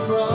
Goodbye.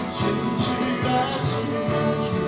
신실하신 주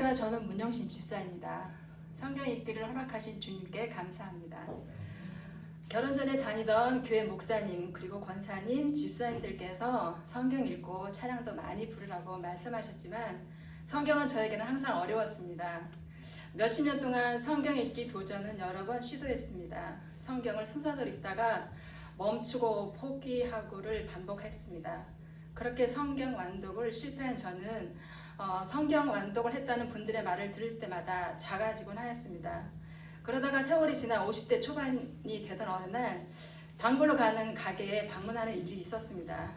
안녕하십니까. 저는 문영신 집사입니다. 성경 읽기를 허락하신 주님께 감사합니다. 결혼 전에 다니던 교회 목사님 그리고 권사님, 집사님들께서 성경 읽고 찬양도 많이 부르라고 말씀하셨지만 성경은 저에게는 항상 어려웠습니다. 몇십 년 동안 성경 읽기 도전은 여러 번 시도했습니다. 성경을 순서대로 읽다가 멈추고 포기하고를 반복했습니다. 그렇게 성경 완독을 실패한 저는 성경 완독을 했다는 분들의 말을 들을 때마다 작아지곤 하였습니다. 그러다가 세월이 지나 50대 초반이 되던 어느 날 단골로 가는 가게에 방문하는 일이 있었습니다.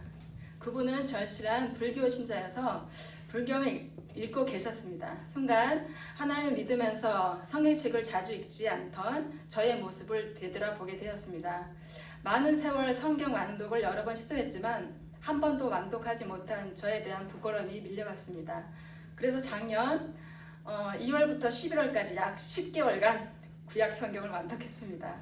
그분은 절실한 불교 신자여서 불경을 읽고 계셨습니다. 순간 하나님을 믿으면서 성경책을 자주 읽지 않던 저의 모습을 되돌아보게 되었습니다. 많은 세월 성경 완독을 여러 번 시도했지만 한 번도 완독하지 못한 저에 대한 부끄러움이 밀려왔습니다. 그래서 작년 2월부터 11월까지 약 10개월간 구약 성경을 완독했습니다.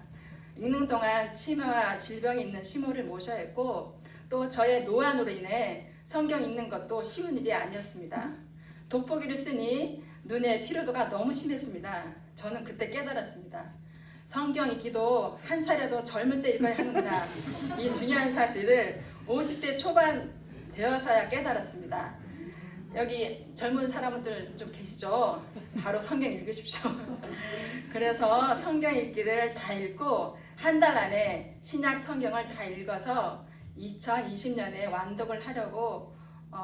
읽는 동안 치매와 질병이 있는 시모를 모셔야 했고 또 저의 노안으로 인해 성경 읽는 것도 쉬운 일이 아니었습니다. 돋보기를 쓰니 눈의 피로도가 너무 심했습니다. 저는 그때 깨달았습니다. 성경 읽기도 한 살이라도 젊을 때 읽어야 하는구나. 이 중요한 사실을 50대 초반 되어서야 깨달았습니다. 여기 젊은 사람들 좀 계시죠? 바로 성경 읽으십시오. 그래서 성경 읽기를 다 읽고 한 달 안에 신약 성경을 다 읽어서 2020년에 완독을 하려고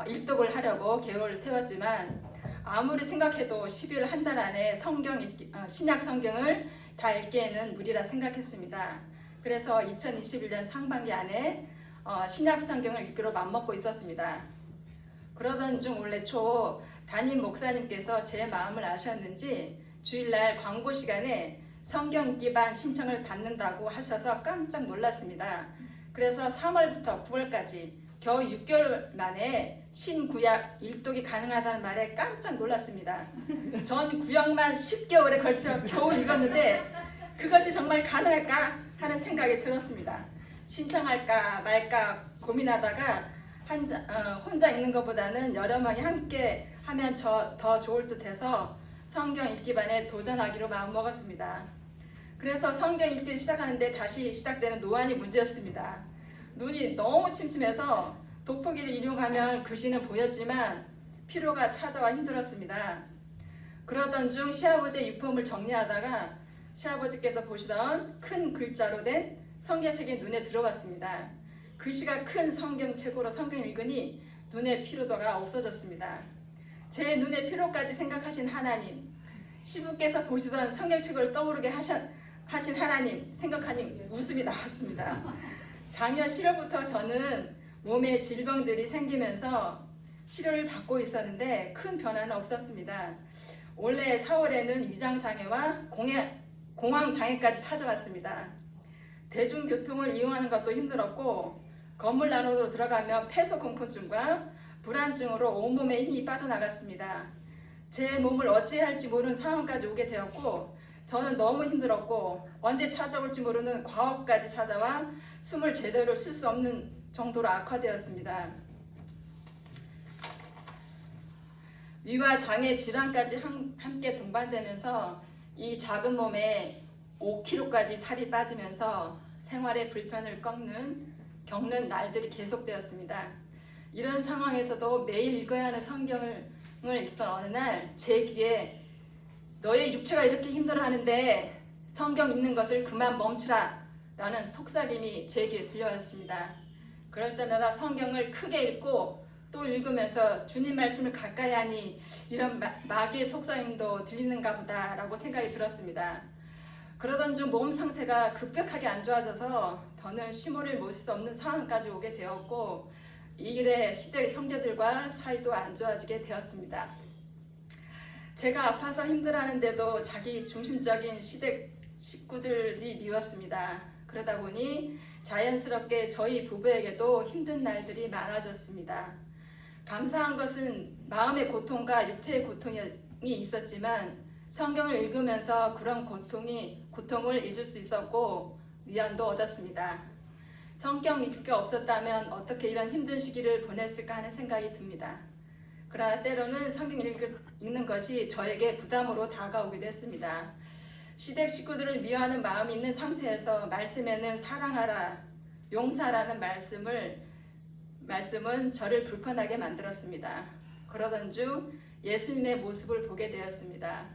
일독을 하려고 계획을 세웠지만 아무리 생각해도 12월 한 달 안에 신약 성경을 다 읽기에는 무리라 생각했습니다. 그래서 2021년 상반기 안에 신약 성경을 읽기로 맘먹고 있었습니다. 그러던 중 올해 초 담임 목사님께서 제 마음을 아셨는지 주일날 광고 시간에 성경 읽기반 신청을 받는다고 하셔서 깜짝 놀랐습니다. 그래서 3월부터 9월까지 겨우 6개월 만에 신구약 일독이 가능하다는 말에 깜짝 놀랐습니다. 전 구약만 10개월에 걸쳐 겨우 읽었는데 그것이 정말 가능할까 하는 생각이 들었습니다. 신청할까 말까 고민하다가 혼자 읽는 것보다는 여러 명이 함께 하면 더 좋을 듯해서 성경 읽기반에 도전하기로 마음먹었습니다. 그래서 성경 읽기를 시작하는데 다시 시작되는 노안이 문제였습니다. 눈이 너무 침침해서 돋보기를 이용하면 글씨는 보였지만 피로가 찾아와 힘들었습니다. 그러던 중 시아버지의 유품을 정리하다가 시아버지께서 보시던 큰 글자로 된 성경책이 눈에 들어왔습니다. 글씨가 큰 성경책으로 성경 읽으니 눈의 피로도가 없어졌습니다. 제 눈의 피로까지 생각하신 하나님, 시부께서 보시던 성경책을 떠오르게 하신 하나님 생각하니 웃음이 나왔습니다. 작년 7월부터 저는 몸에 질병들이 생기면서 치료를 받고 있었는데 큰 변화는 없었습니다. 올해 4월에는 위장장애와 공황장애까지 찾아왔습니다. 대중교통을 이용하는 것도 힘들었고 건물 안으로 들어가면 폐소공포증과 불안증으로 온몸에 힘이 빠져나갔습니다. 제 몸을 어찌해야 할지 모르는 상황까지 오게 되었고 저는 너무 힘들었고 언제 찾아올지 모르는 과업까지 찾아와 숨을 제대로 쉴 수 없는 정도로 악화되었습니다. 위와 장애 질환까지 함께 동반되면서 이 작은 몸에 5kg까지 살이 빠지면서 생활에 불편을 겪는 날들이 계속되었습니다. 이런 상황에서도 매일 읽어야 하는 성경을 읽던 어느 날 제 귀에 너의 육체가 이렇게 힘들어하는데 성경 읽는 것을 그만 멈추라 라는 속삭임이 제 귀에 들려왔습니다. 그럴 때마다 성경을 크게 읽고 또 읽으면서 주님 말씀을 가까이 하니 이런 마귀의 속삭임도 들리는가 보다 라고 생각이 들었습니다. 그러던 중 몸 상태가 급격하게 안 좋아져서 더는 시모를 모실 수 없는 상황까지 오게 되었고 이 일에 시댁 형제들과 사이도 안 좋아지게 되었습니다. 제가 아파서 힘들어하는데도 자기 중심적인 시댁 식구들이 미웠습니다. 그러다 보니 자연스럽게 저희 부부에게도 힘든 날들이 많아졌습니다. 감사한 것은 마음의 고통과 육체의 고통이 있었지만 성경을 읽으면서 그런 고통을 잊을 수 있었고 위안도 얻었습니다. 성경 읽을 게 없었다면 어떻게 이런 힘든 시기를 보냈을까 하는 생각이 듭니다. 그러나 때로는 성경 읽을 읽는 것이 저에게 부담으로 다가오기도 했습니다. 시댁 식구들을 미워하는 마음이 있는 상태에서 말씀에는 사랑하라, 용서하라는 말씀은 저를 불편하게 만들었습니다. 그러던 중 예수님의 모습을 보게 되었습니다.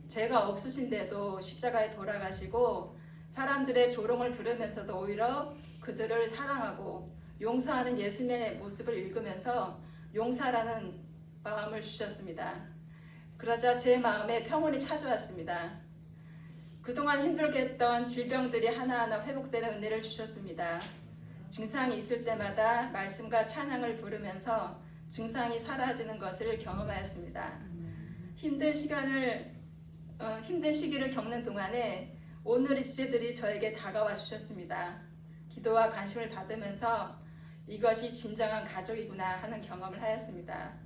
죄가 없으신데도 십자가에 돌아가시고 사람들의 조롱을 들으면서도 오히려 그들을 사랑하고 용서하는 예수님의 모습을 읽으면서 용서하라는 마음을 주셨습니다. 그러자 제 마음에 평온이 찾아왔습니다. 그동안 힘들게 했던 질병들이 하나하나 회복되는 은혜를 주셨습니다. 증상이 있을 때마다 말씀과 찬양을 부르면서 증상이 사라지는 것을 경험하였습니다. 힘든 시기를 겪는 동안에 오늘의 지체들이 저에게 다가와 주셨습니다. 기도와 관심을 받으면서 이것이 진정한 가족이구나 하는 경험을 하였습니다.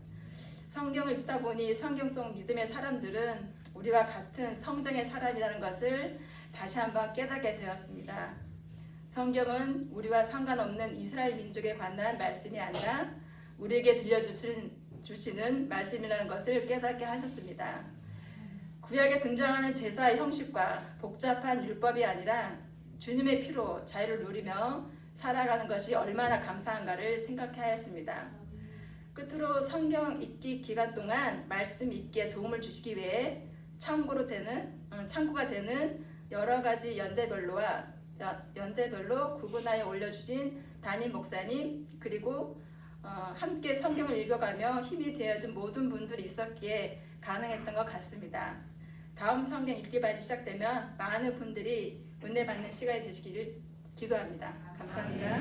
성경을 읽다 보니 성경 속 믿음의 사람들은 우리와 같은 성정의 사람이라는 것을 다시 한번 깨닫게 되었습니다. 성경은 우리와 상관없는 이스라엘 민족에 관한 말씀이 아니라 우리에게 들려주시는 말씀이라는 것을 깨닫게 하셨습니다. 구약에 등장하는 제사의 형식과 복잡한 율법이 아니라 주님의 피로 자유를 누리며 살아가는 것이 얼마나 감사한가를 생각해 하였습니다. 끝으로 성경 읽기 기간 동안 말씀 읽기에 도움을 주시기 위해 참고가 되는 여러 가지 연대별로 구분하여 올려주신 담임 목사님 그리고 함께 성경을 읽어가며 힘이 되어준 모든 분들이 있었기에 가능했던 것 같습니다. 다음 성경 읽기반이 시작되면 많은 분들이 은혜 받는 시간이 되시기를 기도합니다. 감사합니다.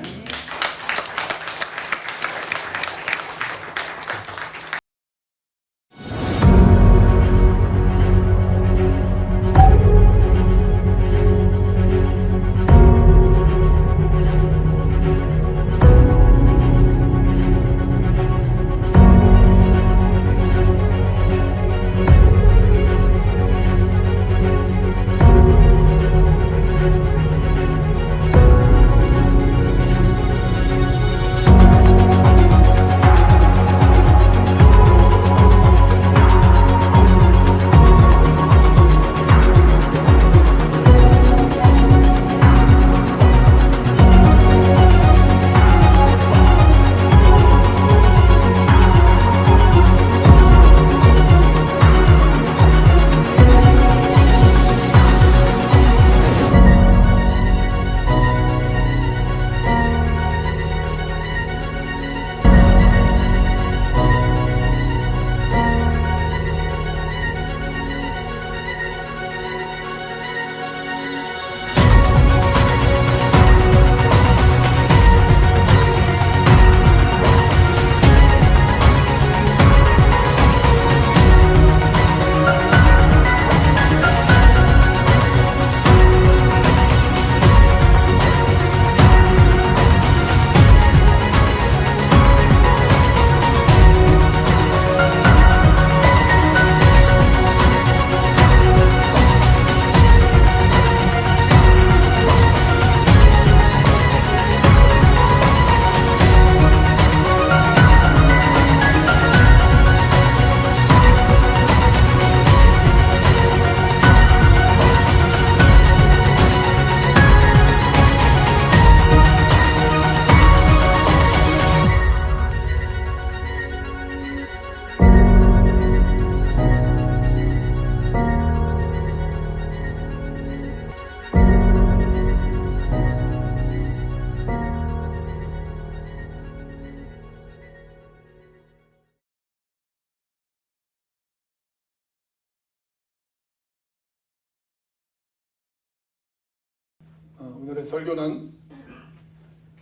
오늘의 설교는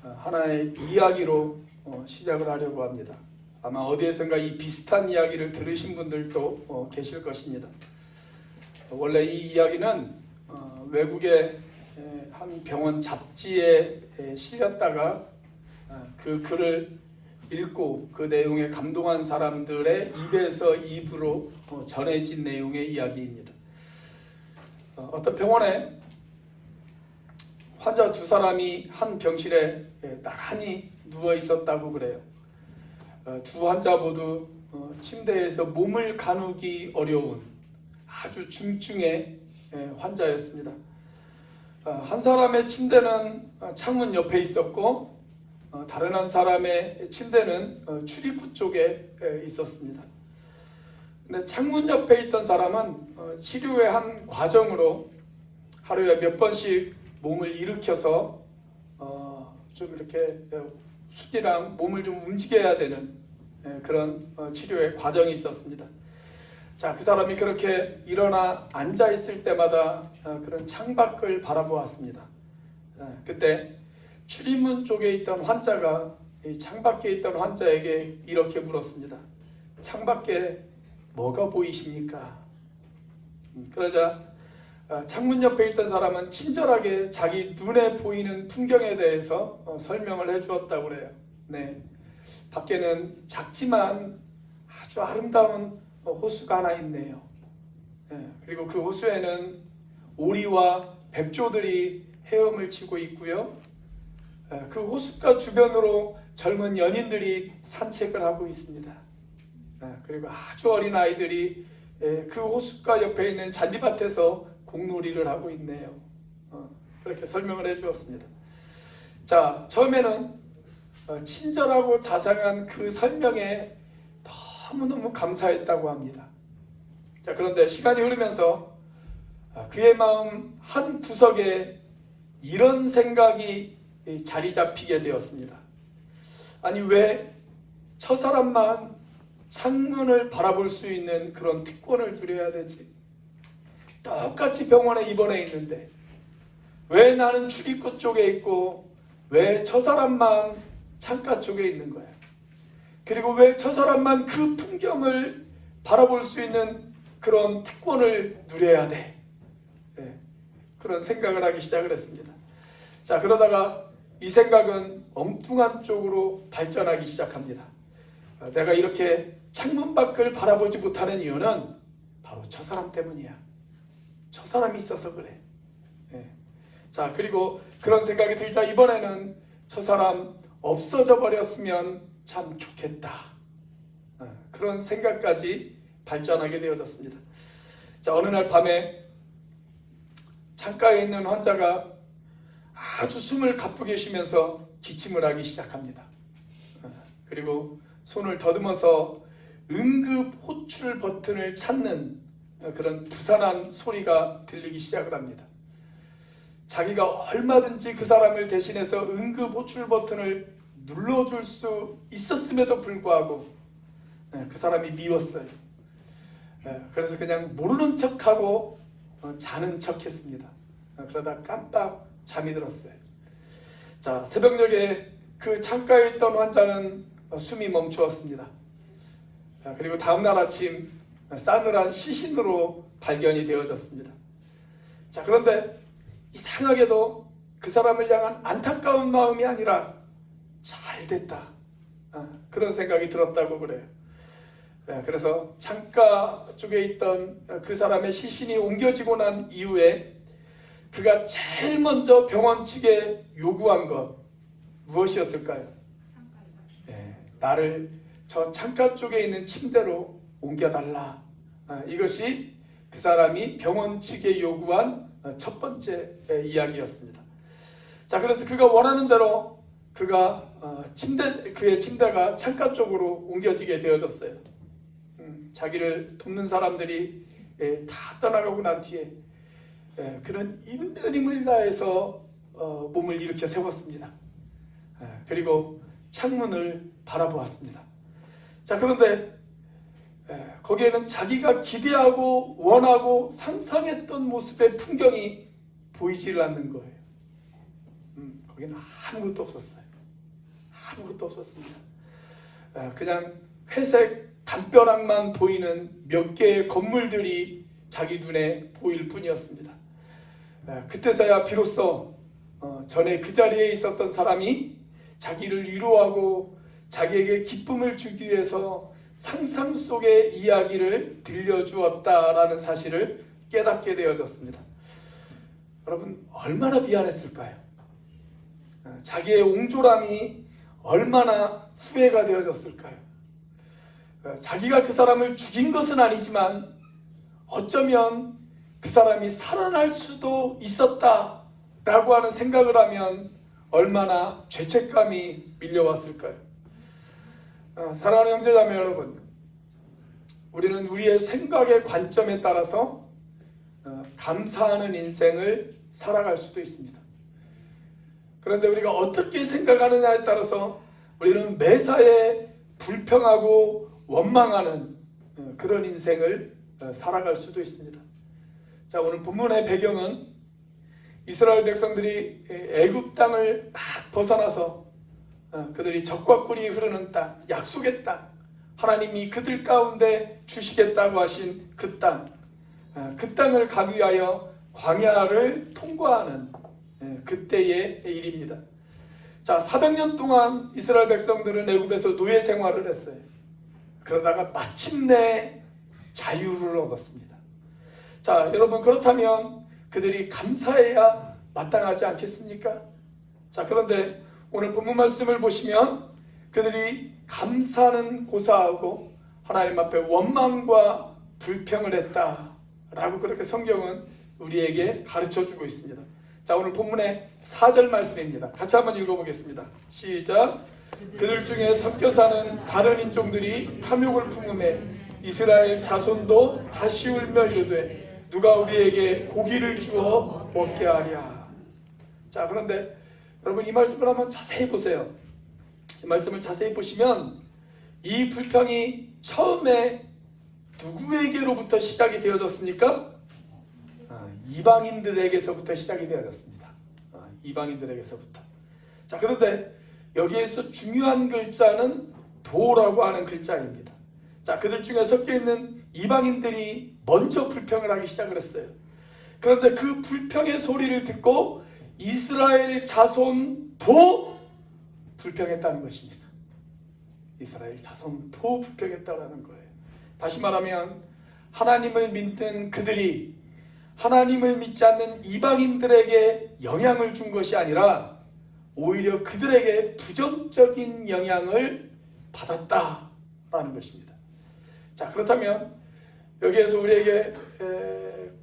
하나의 이야기로 시작을 하려고 합니다. 아마 어디에선가 이 비슷한 이야기를 들으신 분들도 계실 것입니다. 원래 이 이야기는 외국의 한 병원 잡지에 실렸다가 그 글을 읽고 그 내용에 감동한 사람들의 입에서 입으로 전해진 내용의 이야기입니다. 어떤 병원에 환자 두 사람이 한 병실에 나란히 누워 있었다고 그래요. 두 환자 모두 침대에서 몸을 가누기 어려운 아주 중증의 환자였습니다. 한 사람의 침대는 창문 옆에 있었고 다른 한 사람의 침대는 출입구 쪽에 있었습니다. 근데 창문 옆에 있던 사람은 치료의 한 과정으로 하루에 몇 번씩 몸을 일으켜서 좀 이렇게 수기랑 몸을 좀 움직여야 되는 그런 치료의 과정이 있었습니다. 자, 그 사람이 그렇게 일어나 앉아 있을 때마다 그런 창밖을 바라보았습니다. 그때 출입문 쪽에 있던 환자가 이 창밖에 있던 환자에게 이렇게 물었습니다. 창밖에 뭐가 보이십니까? 그러자 창문 옆에 있던 사람은 친절하게 자기 눈에 보이는 풍경에 대해서 설명을 해주었다고 그래요. 네, 밖에는 작지만 아주 아름다운 호수가 하나 있네요. 그리고 그 호수에는 오리와 백조들이 헤엄을 치고 있고요. 그 호숫가 주변으로 젊은 연인들이 산책을 하고 있습니다. 그리고 아주 어린 아이들이 그 호숫가 옆에 있는 잔디밭에서 공놀이를 하고 있네요. 그렇게 설명을 해주었습니다. 자, 처음에는 친절하고 자상한 그 설명에 너무너무 감사했다고 합니다. 자, 그런데 시간이 흐르면서 그의 마음 한 구석에 이런 생각이 자리 잡히게 되었습니다. 아니, 왜 저 사람만 창문을 바라볼 수 있는 그런 특권을 누려야 되지? 똑같이 병원에 입원해 있는데 왜 나는 출입구 쪽에 있고 왜 저 사람만 창가 쪽에 있는 거야? 그리고 왜 저 사람만 그 풍경을 바라볼 수 있는 그런 특권을 누려야 돼? 그런 생각을 하기 시작을 했습니다. 자, 그러다가 이 생각은 엉뚱한 쪽으로 발전하기 시작합니다. 내가 이렇게 창문 밖을 바라보지 못하는 이유는 바로 저 사람 때문이야. 저 사람이 있어서 그래. 자, 그리고 그런 생각이 들자 이번에는 저 사람 없어져 버렸으면 참 좋겠다. 그런 생각까지 발전하게 되어졌습니다. 자, 어느 날 밤에 창가에 있는 환자가 아주 숨을 가쁘게 쉬면서 기침을 하기 시작합니다. 그리고 손을 더듬어서 응급 호출 버튼을 찾는 그런 부산한 소리가 들리기 시작을 합니다. 자기가 얼마든지 그 사람을 대신해서 응급 호출 버튼을 눌러줄 수 있었음에도 불구하고 그 사람이 미웠어요. 그래서 그냥 모르는 척하고 자는 척했습니다. 그러다 깜빡 잠이 들었어요. 자, 새벽녘에 그 창가에 있던 환자는 숨이 멈추었습니다. 그리고 다음날 아침 싸늘한 시신으로 발견이 되어졌습니다. 자, 그런데 이상하게도 그 사람을 향한 안타까운 마음이 아니라 잘 됐다, 그런 생각이 들었다고 그래요. 그래서 창가 쪽에 있던 그 사람의 시신이 옮겨지고 난 이후에 그가 제일 먼저 병원 측에 요구한 것 무엇이었을까요? 나를 저 창가 쪽에 있는 침대로 옮겨달라. 이것이 그 사람이 병원 측에 요구한 첫 번째 이야기였습니다. 자, 그래서 그가 원하는 대로 그가 그의 침대가 창가 쪽으로 옮겨지게 되어졌어요. 자기를 돕는 사람들이 다 떠나가고 난 뒤에 그는 있는 힘을 다해서 몸을 일으켜 세웠습니다. 그리고 창문을 바라보았습니다. 자, 그런데 거기에는 자기가 기대하고 원하고 상상했던 모습의 풍경이 보이질 않는 거예요. 거기는 아무것도 없었어요. 아무것도 없었습니다. 그냥 회색 담벼락만 보이는 몇 개의 건물들이 자기 눈에 보일 뿐이었습니다. 그때서야 비로소 전에 그 자리에 있었던 사람이 자기를 위로하고 자기에게 기쁨을 주기 위해서 상상 속의 이야기를 들려주었다라는 사실을 깨닫게 되어졌습니다. 여러분, 얼마나 미안했을까요? 자기의 옹졸함이 얼마나 후회가 되어졌을까요? 자기가 그 사람을 죽인 것은 아니지만 어쩌면 그 사람이 살아날 수도 있었다라고 하는 생각을 하면 얼마나 죄책감이 밀려왔을까요? 사랑하는 형제자매 여러분, 우리는 우리의 생각의 관점에 따라서 감사하는 인생을 살아갈 수도 있습니다. 그런데 우리가 어떻게 생각하느냐에 따라서 우리는 매사에 불평하고 원망하는 그런 인생을 살아갈 수도 있습니다. 자, 오늘 본문의 배경은 이스라엘 백성들이 애굽 땅을 막 벗어나서 그들이 적과 꿀이 흐르는 땅, 약속의 땅, 하나님이 그들 가운데 주시겠다고 하신 그 땅, 그 땅을 가기 위하여 광야를 통과하는 그때의 일입니다. 자, 400년 동안 이스라엘 백성들은 애굽에서 노예 생활을 했어요. 그러다가 마침내 자유를 얻었습니다. 자, 여러분, 그렇다면 그들이 감사해야 마땅하지 않겠습니까? 자, 그런데 오늘 본문 말씀을 보시면 그들이 감사는 고사하고 하나님 앞에 원망과 불평을 했다라고 그렇게 성경은 우리에게 가르쳐주고 있습니다. 자, 오늘 본문의 4절 말씀입니다. 같이 한번 읽어보겠습니다. 시작. 그들 중에 섞여 사는 다른 인종들이 탐욕을 품음에 이스라엘 자손도 다시 울며 이르되 누가 우리에게 고기를 주어 먹게 하랴. 자, 그런데 여러분, 이 말씀을 한번 자세히 보세요. 이 말씀을 자세히 보시면 이 불평이 처음에 누구에게로부터 시작이 되어졌습니까? 이방인들에게서부터 시작이 되어졌습니다. 이방인들에게서부터. 자, 그런데 여기에서 중요한 글자는 도라고 하는 글자입니다. 자, 그들 중에 섞여 있는 이방인들이 먼저 불평을 하기 시작을 했어요. 그런데 그 불평의 소리를 듣고 이스라엘 자손도 불평했다는 것입니다. 이스라엘 자손도 불평했다는 거예요. 다시 말하면 하나님을 믿는 그들이 하나님을 믿지 않는 이방인들에게 영향을 준 것이 아니라 오히려 그들에게 부정적인 영향을 받았다라는 것입니다. 자, 그렇다면 여기에서 우리에게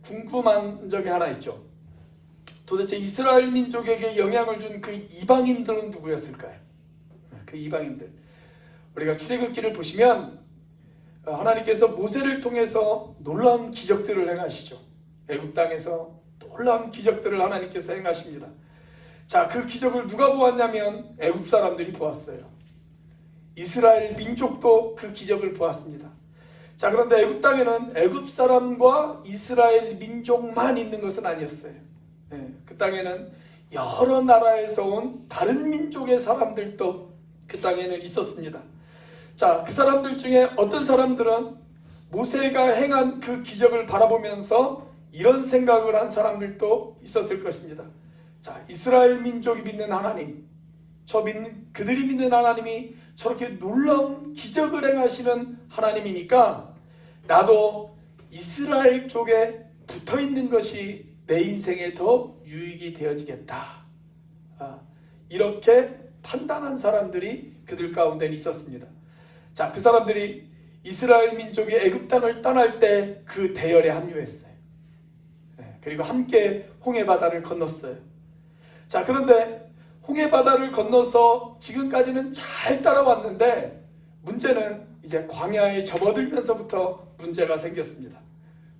궁금한 점이 하나 있죠. 도대체 이스라엘 민족에게 영향을 준 그 이방인들은 누구였을까요? 그 이방인들. 우리가 출애굽기를 보시면 하나님께서 모세를 통해서 놀라운 기적들을 행하시죠. 애굽 땅에서 놀라운 기적들을 하나님께서 행하십니다. 자, 그 기적을 누가 보았냐면 애굽 사람들이 보았어요. 이스라엘 민족도 그 기적을 보았습니다. 자, 그런데 애굽 땅에는 애굽 사람과 이스라엘 민족만 있는 것은 아니었어요. 그 땅에는 여러 나라에서 온 다른 민족의 사람들도 그 땅에는 있었습니다. 자, 그 사람들 중에 어떤 사람들은 모세가 행한 그 기적을 바라보면서 이런 생각을 한 사람들도 있었을 것입니다. 자, 이스라엘 민족이 믿는 하나님, 그들이 믿는 하나님이 저렇게 놀라운 기적을 행하시는 하나님이니까 나도 이스라엘 쪽에 붙어 있는 것이 내 인생에 더 유익이 되어지겠다. 이렇게 판단한 사람들이 그들 가운데 있었습니다. 자, 그 사람들이 이스라엘 민족이 애굽 땅을 떠날 때 그 대열에 합류했어요. 그리고 함께 홍해 바다를 건넜어요. 자, 그런데 홍해 바다를 건너서 지금까지는 잘 따라왔는데 문제는 이제 광야에 접어들면서부터 문제가 생겼습니다.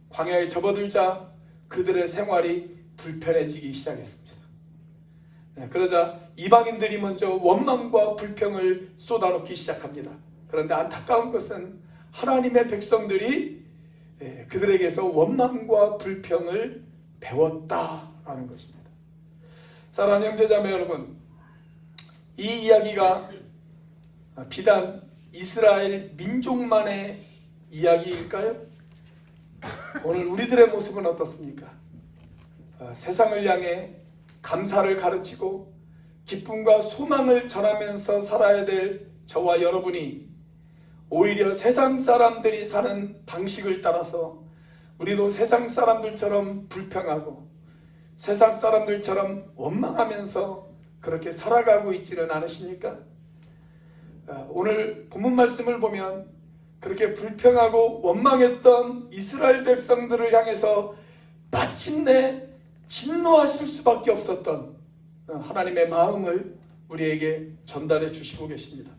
광야에 접어들자 그들의 생활이 불편해지기 시작했습니다. 그러자 이방인들이 먼저 원망과 불평을 쏟아놓기 시작합니다. 그런데 안타까운 것은 하나님의 백성들이 그들에게서 원망과 불평을 배웠다라는 것입니다. 사랑하는 형제자매 여러분, 이 이야기가 비단 이스라엘 민족만의 이야기일까요? 오늘 우리들의 모습은 어떻습니까? 세상을 향해 감사를 가르치고 기쁨과 소망을 전하면서 살아야 될 저와 여러분이 오히려 세상 사람들이 사는 방식을 따라서 우리도 세상 사람들처럼 불평하고 세상 사람들처럼 원망하면서 그렇게 살아가고 있지는 않으십니까? 오늘 본문 말씀을 보면 그렇게 불평하고 원망했던 이스라엘 백성들을 향해서 마침내 진노하실 수밖에 없었던 하나님의 마음을 우리에게 전달해 주시고 계십니다.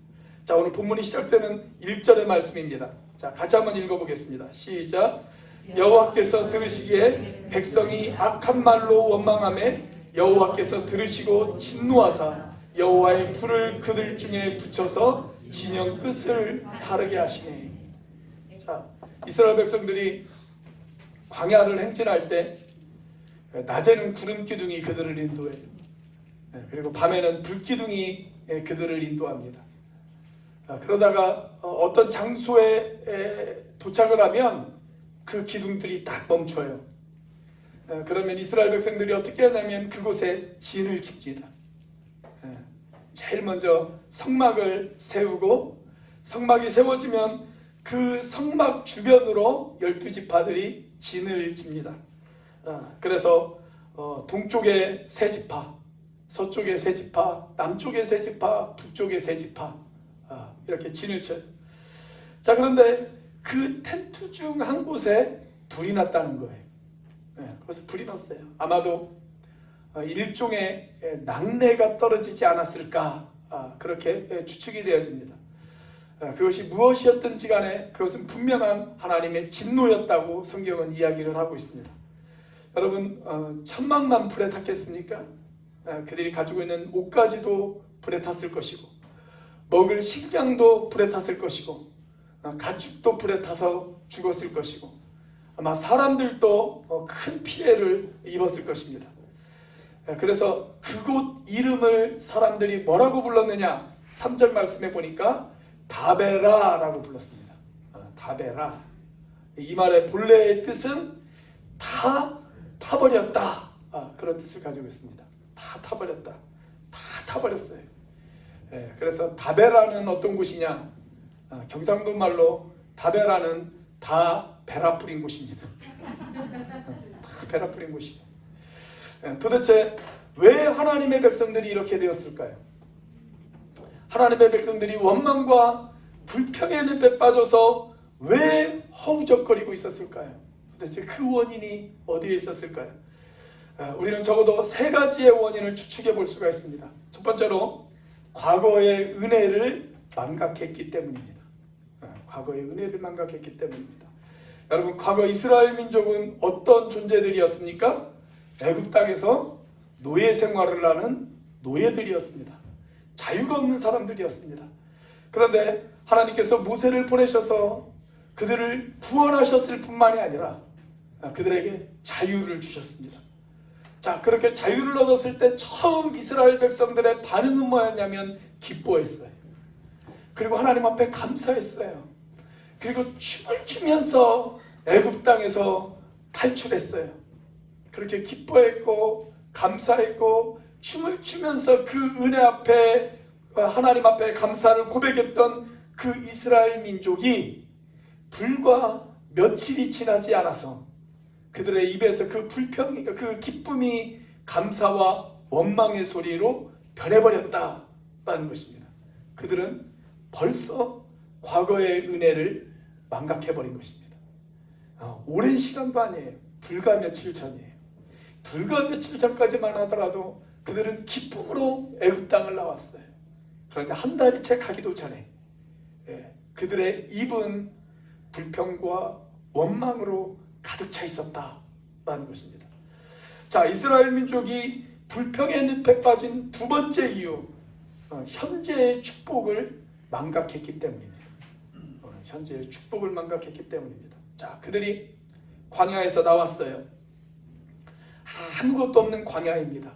자, 오늘 본문이 시작되는 1절의 말씀입니다. 자, 같이 한번 읽어보겠습니다. 시작. 여호와께서 들으시기에 백성이 악한 말로 원망하매 여호와께서 들으시고 진노하사 여호와의 불을 그들 중에 붙여서 진영 끝을 사르게 하시네. 자, 이스라엘 백성들이 광야를 행진할 때 낮에는 구름 기둥이 그들을 인도해요. 그리고 밤에는 불 기둥이 그들을 인도합니다. 그러다가 어떤 장소에 도착을 하면 그 기둥들이 딱 멈춰요. 그러면 이스라엘 백성들이 어떻게 하냐면 그곳에 진을 칩니다. 제일 먼저 성막을 세우고 성막이 세워지면 그 성막 주변으로 12지파들이 진을 칩니다. 그래서 동쪽에 세 지파, 서쪽에 세 지파, 남쪽에 세 지파, 북쪽에 세 지파 이렇게 진을 쳐요. 자, 그런데 그 텐트 중 한 곳에 불이 났다는 거예요. 그래서 불이 났어요. 아마도 일종의 낙뢰가 떨어지지 않았을까 그렇게 추측이 되어집니다. 그것이 무엇이었든지 간에 그것은 분명한 하나님의 진노였다고 성경은 이야기를 하고 있습니다. 여러분, 천막만 불에 탔겠습니까? 그들이 가지고 있는 옷가지도 불에 탔을 것이고 먹을 식량도 불에 탔을 것이고 가축도 불에 타서 죽었을 것이고 아마 사람들도 큰 피해를 입었을 것입니다. 그래서 그곳 이름을 사람들이 뭐라고 불렀느냐? 3절 말씀에 보니까 다베라라고 불렀습니다. 다베라. 이 말의 본래의 뜻은 다 타버렸다. 그런 뜻을 가지고 있습니다. 다 타버렸다. 다 타버렸어요. 그래서 다베라는 어떤 곳이냐? 경상도 말로 다베라는 다 베라 뿌린 곳입니다. 다 베라 뿌린 곳이에요. 도대체 왜 하나님의 백성들이 이렇게 되었을까요? 하나님의 백성들이 원망과 불평의 늪에 빠져서 왜 허우적거리고 있었을까요? 도대체 그 원인이 어디에 있었을까요? 우리는 적어도 세 가지의 원인을 추측해 볼 수가 있습니다. 첫 번째로 과거의 은혜를 망각했기 때문입니다. 과거의 은혜를 망각했기 때문입니다. 여러분, 과거 이스라엘 민족은 어떤 존재들이었습니까? 애굽 땅에서 노예 생활을 하는 노예들이었습니다. 자유가 없는 사람들이었습니다. 그런데 하나님께서 모세를 보내셔서 그들을 구원하셨을 뿐만이 아니라 그들에게 자유를 주셨습니다. 자, 그렇게 자유를 얻었을 때 처음 이스라엘 백성들의 반응은 뭐였냐면 기뻐했어요. 그리고 하나님 앞에 감사했어요. 그리고 춤을 추면서 애굽 땅에서 탈출했어요. 그렇게 기뻐했고 감사했고 춤을 추면서 그 은혜 앞에 하나님 앞에 감사를 고백했던 그 이스라엘 민족이 불과 며칠이 지나지 않아서 그들의 입에서 그 불평이, 그 기쁨이 감사와 원망의 소리로 변해버렸다는 것입니다. 그들은 벌써 과거의 은혜를 망각해버린 것입니다. 오랜 시간도 아니에요. 불과 며칠 전이에요. 불과 며칠 전까지만 하더라도 그들은 기쁨으로 애굽 땅을 나왔어요. 그런데 한 달이 채 가기도 전에 그들의 입은 불평과 원망으로 가득 차 있었다는 것입니다. 자, 이스라엘 민족이 불평의 늪에 빠진 두 번째 이유, 현재의 축복을 망각했기 때문입니다. 현재의 축복을 망각했기 때문입니다. 자, 그들이 광야에서 나왔어요. 아무것도 없는 광야입니다.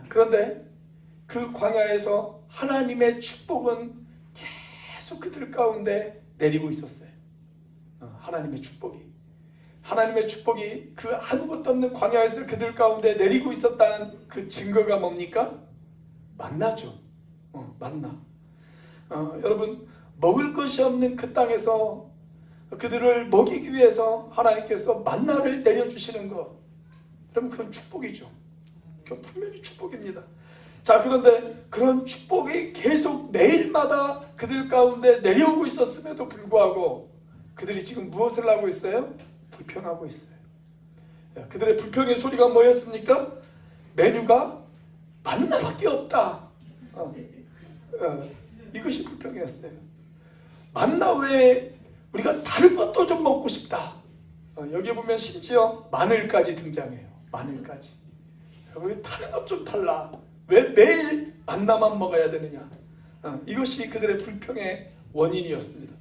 그런데 그 광야에서 하나님의 축복은 계속 그들 가운데 내리고 있었어요. 하나님의 축복이 그 아무것도 없는 광야에서 그들 가운데 내리고 있었다는 그 증거가 뭡니까? 만나죠. 만나. 여러분, 먹을 것이 없는 그 땅에서 그들을 먹이기 위해서 하나님께서 만나를 내려주시는 것, 그럼 그건 축복이죠. 그건 분명히 축복입니다. 자, 그런데 그런 축복이 계속 매일마다 그들 가운데 내려오고 있었음에도 불구하고 그들이 지금 무엇을 하고 있어요? 불평하고 있어요. 그들의 불평의 소리가 뭐였습니까? 메뉴가 만나밖에 없다. 이것이 불평이었어요. 만나 외에 우리가 다른 것도 좀 먹고 싶다. 여기 보면 심지어 마늘까지 등장해요. 마늘까지. 우리 다른 것 좀 달라. 왜 매일 만나만 먹어야 되느냐. 이것이 그들의 불평의 원인이었습니다.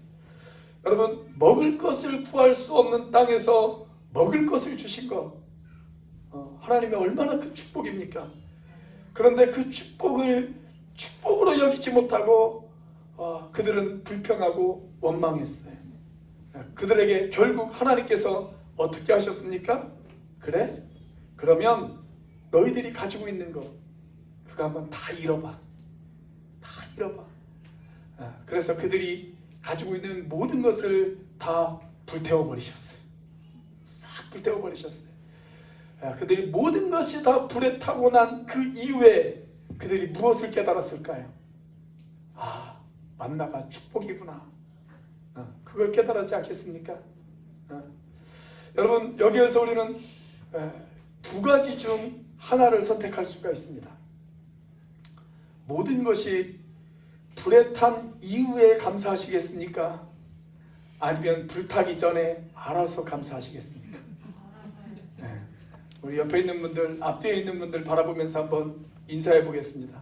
여러분, 먹을 것을 구할 수 없는 땅에서 먹을 것을 주신 것, 하나님의 얼마나 큰 축복입니까? 그런데 그 축복을 축복으로 여기지 못하고 그들은 불평하고 원망했어요. 그들에게 결국 하나님께서 어떻게 하셨습니까? 그래? 그러면 너희들이 가지고 있는 거 그거 한번 다 잃어봐. 다 잃어봐. 그래서 그들이 가지고 있는 모든 것을 다 불태워버리셨어요. 싹 불태워버리셨어요. 그들이 모든 것이 다 불에 타고 난 그 이후에 그들이 무엇을 깨달았을까요? 만나가 축복이구나. 그걸 깨달았지 않겠습니까? 여러분, 여기에서 우리는 두 가지 중 하나를 선택할 수가 있습니다. 모든 것이 불에 탄 이후에 감사하시겠습니까? 아니면 불타기 전에 알아서 감사하시겠습니까? 우리 옆에 있는 분들, 앞뒤에 있는 분들 바라보면서 한번 인사해 보겠습니다.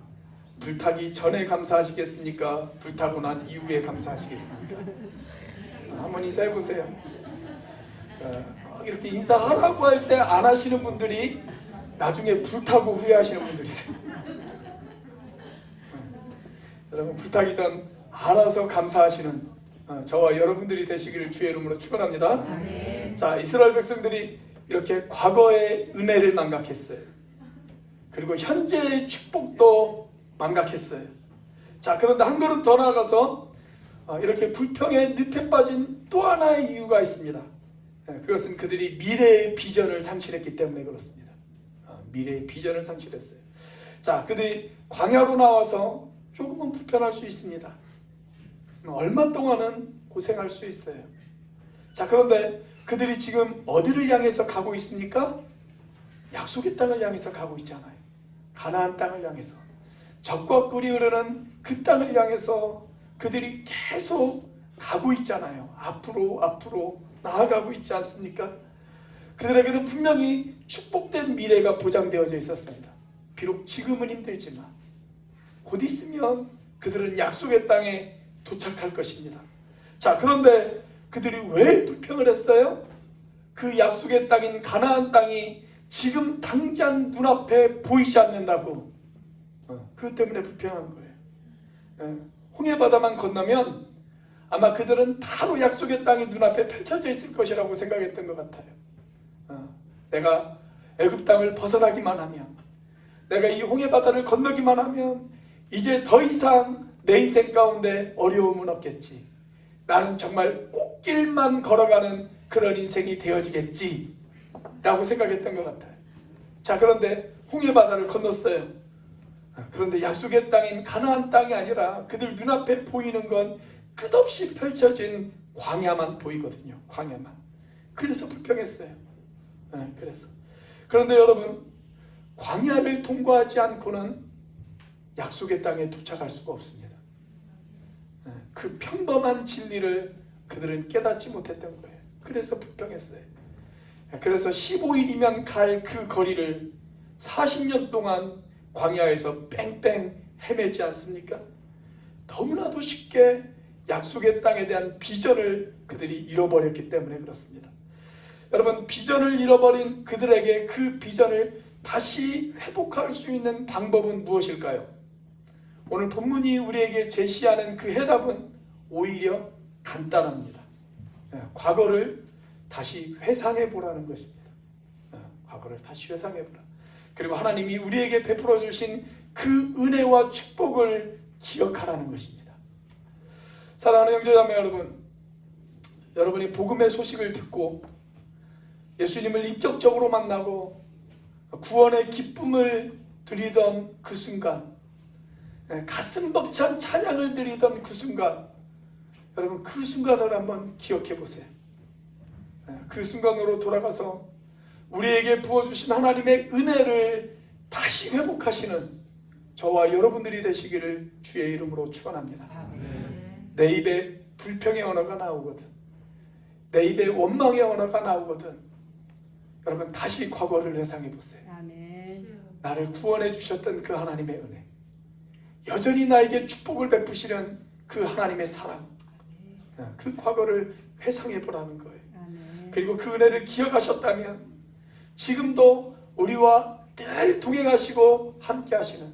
불타기 전에 감사하시겠습니까? 불타고 난 이후에 감사하시겠습니까? 한번 인사해 보세요. 이렇게 인사하라고 할 때 안 하시는 분들이 나중에 불타고 후회하시는 분들이세요. 여러분, 불타기 전 알아서 감사하시는 저와 여러분들이 되시기를 주의 이름으로 축원합니다. 자, 이스라엘 백성들이 이렇게 과거의 은혜를 망각했어요. 그리고 현재의 축복도 망각했어요. 자, 그런데 한 걸음 더 나아가서 이렇게 불평의 늪에 빠진 또 하나의 이유가 있습니다. 그것은 그들이 미래의 비전을 상실했기 때문에 그렇습니다. 미래의 비전을 상실했어요. 자, 그들이 광야로 나와서 조금은 불편할 수 있습니다. 얼마 동안은 고생할 수 있어요. 자, 그런데 그들이 지금 어디를 향해서 가고 있습니까? 약속의 땅을 향해서 가고 있잖아요. 가나안 땅을 향해서. 젖과 꿀이 흐르는 그 땅을 향해서 그들이 계속 가고 있잖아요. 앞으로 나아가고 있지 않습니까? 그들에게는 분명히 축복된 미래가 보장되어져 있었습니다. 비록 지금은 힘들지만 곧 있으면 그들은 약속의 땅에 도착할 것입니다. 자, 그런데 그들이 왜 불평을 했어요? 그 약속의 땅인 가나안 땅이 지금 당장 눈앞에 보이지 않는다고. 그것 때문에 불평한 거예요. 홍해바다만 건너면 아마 그들은 바로 약속의 땅이 눈앞에 펼쳐져 있을 것이라고 생각했던 것 같아요. 내가 애굽 땅을 벗어나기만 하면, 내가 이 홍해바다를 건너기만 하면 이제 더 이상 내 인생 가운데 어려움은 없겠지. 나는 정말 꽃길만 걸어가는 그런 인생이 되어지겠지 라고 생각했던 것 같아요. 자, 그런데 홍해바다를 건넜어요. 그런데 약속의 땅인 가나안 땅이 아니라 그들 눈앞에 보이는 건 끝없이 펼쳐진 광야만 보이거든요. 광야만. 그래서 불평했어요. 그래서. 그런데 여러분, 광야를 통과하지 않고는 약속의 땅에 도착할 수가 없습니다. 그 평범한 진리를 그들은 깨닫지 못했던 거예요. 그래서 불평했어요. 그래서 15일이면 갈 그 거리를 40년 동안 광야에서 뺑뺑 헤매지 않습니까? 너무나도 쉽게 약속의 땅에 대한 비전을 그들이 잃어버렸기 때문에 그렇습니다. 여러분, 비전을 잃어버린 그들에게 그 비전을 다시 회복할 수 있는 방법은 무엇일까요? 오늘 본문이 우리에게 제시하는 그 해답은 오히려 간단합니다. 과거를 다시 회상해 보라는 것입니다. 과거를 다시 회상해 보라. 그리고 하나님이 우리에게 베풀어 주신 그 은혜와 축복을 기억하라는 것입니다. 사랑하는 형제자매 여러분, 여러분이 복음의 소식을 듣고 예수님을 인격적으로 만나고 구원의 기쁨을 누리던 그 순간, 가슴 벅찬 찬양을 드리던 그 순간, 여러분 그 순간을 한번 기억해 보세요. 그 순간으로 돌아가서 우리에게 부어주신 하나님의 은혜를 다시 회복하시는 저와 여러분들이 되시기를 주의 이름으로 축원합니다. 내 입에 불평의 언어가 나오거든, 내 입에 원망의 언어가 나오거든, 여러분 다시 과거를 회상해 보세요. 나를 구원해 주셨던 그 하나님의 은혜, 여전히 나에게 축복을 베푸시는 그 하나님의 사랑, 그 과거를 회상해 보라는 거예요. 그리고 그 은혜를 기억하셨다면 지금도 우리와 늘 동행하시고 함께 하시는,